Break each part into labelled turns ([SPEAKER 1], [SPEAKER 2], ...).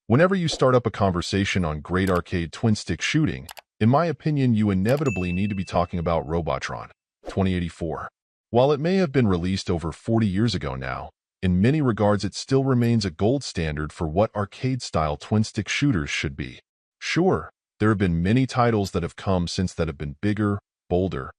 [SPEAKER 1] Whenever you start up a conversation on great arcade twin-stick shooting, in my opinion, you inevitably need to be talking about Robotron 2084. While it may have been released over 40 years ago now, in many regards it still remains a gold standard for what arcade-style twin-stick shooters should be. Sure, there have been many titles that have come since that have been bigger, bolder,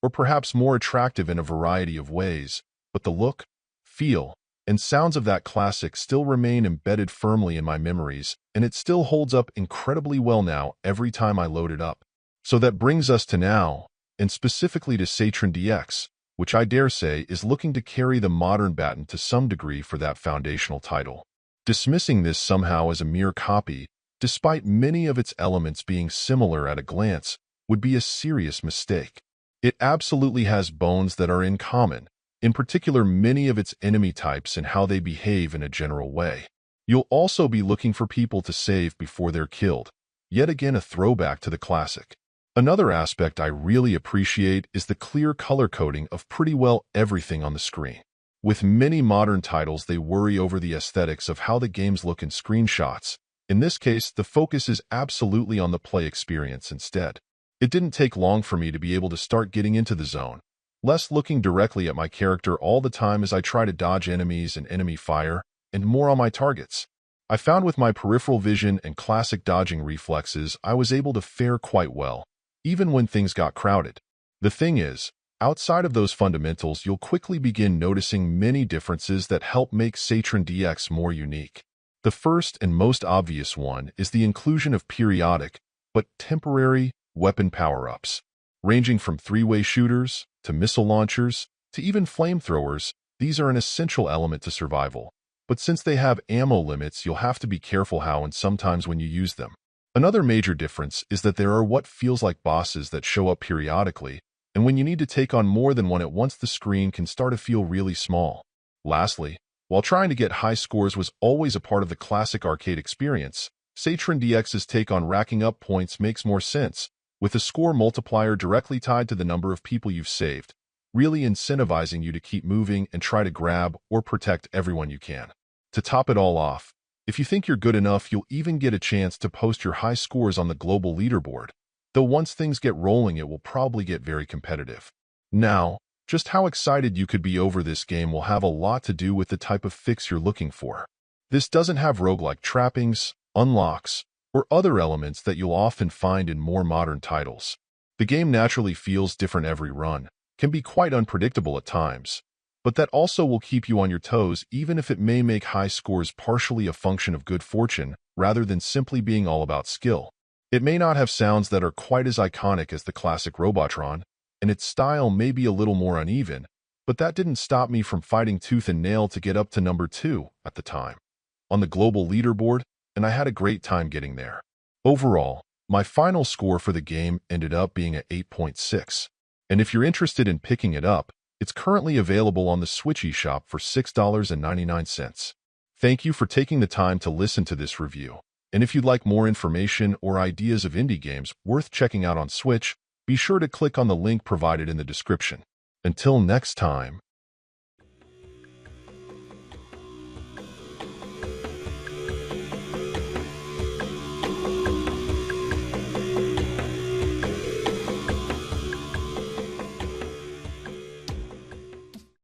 [SPEAKER 1] or perhaps more attractive in a variety of ways, but the look, feel, and sounds of that classic still remain embedded firmly in my memories, and it still holds up incredibly well now every time I load it up. So that brings us to now, and specifically to Satryn DX, which I dare say is looking to carry the modern baton to some degree for that foundational title. Dismissing this somehow as a mere copy, despite many of its elements being similar at a glance, would be a serious mistake. It absolutely has bones that are in common, in particular many of its enemy types and how they behave in a general way. You'll also be looking for people to save before they're killed, yet again a throwback to the classic. Another aspect I really appreciate is the clear color coding of pretty well everything on the screen. With many modern titles, they worry over the aesthetics of how the games look in screenshots. In this case, the focus is absolutely on the play experience instead. It didn't take long for me to be able to start getting into the zone, less looking directly at my character all the time as I try to dodge enemies and enemy fire, and more on my targets. I found with my peripheral vision and classic dodging reflexes, I was able to fare quite well, even when things got crowded. The thing is, outside of those fundamentals, you'll quickly begin noticing many differences that help make Satryn DX more unique. The first and most obvious one is the inclusion of periodic, but temporary, weapon power-ups. Ranging from three-way shooters, to missile launchers, to even flamethrowers, these are an essential element to survival. But since they have ammo limits, you'll have to be careful how and sometimes when you use them. Another major difference is that there are what feels like bosses that show up periodically, and when you need to take on more than one at once, the screen can start to feel really small. Lastly, while trying to get high scores was always a part of the classic arcade experience, Satryn DX's take on racking up points makes more sense, with a score multiplier directly tied to the number of people you've saved, really incentivizing you to keep moving and try to grab or protect everyone you can. To top it all off, if you think you're good enough, you'll even get a chance to post your high scores on the global leaderboard, though once things get rolling it will probably get very competitive. Now, just how excited you could be over this game will have a lot to do with the type of fix you're looking for. This doesn't have roguelike trappings, unlocks, or other elements that you'll often find in more modern titles. The game naturally feels different every run, can be quite unpredictable at times, but that also will keep you on your toes even if it may make high scores partially a function of good fortune rather than simply being all about skill. It may not have sounds that are quite as iconic as the classic Robotron, and its style may be a little more uneven, but that didn't stop me from fighting tooth and nail to get up to number 2 at the time on the global leaderboard, and I had a great time getting there. Overall, my final score for the game ended up being an 8.6, and if you're interested in picking it up, it's currently available on the Switch eShop for $6.99. Thank you for taking the time to listen to this review, and if you'd like more information or ideas of indie games worth checking out on Switch, be sure to click on the link provided in the description. Until next time.